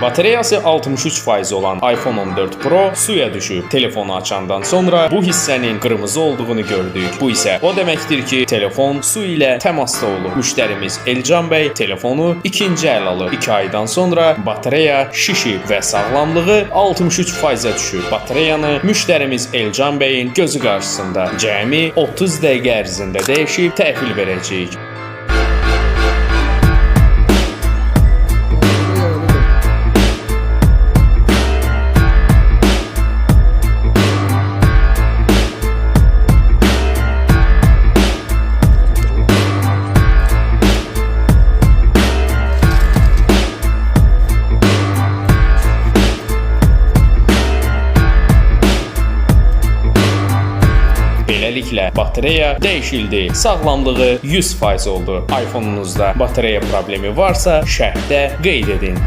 Batareyası 63% olan iPhone 14 Pro suya düşüb. Telefonu açandan sonra bu hissənin qırmızı olduğunu gördük. Bu isə o deməkdir ki, telefon su ilə təmasda olub. Müştərimiz Elcan bəy telefonu ikinci əl alıb. 2 aydan sonra batareya şişib və sağlamlığı 63%-ə düşüb. Batareyanı müştərimiz Elcan bəyin gözü qarşısında cəmi 30 dəqiqə ərzində dəyişib təhvil verəcəyik. Beləliklə, batareya dəyişildi. Sağlamlığı 100% oldu. iPhone-unuzda batareya problemi varsa, şərhdə qeyd edin.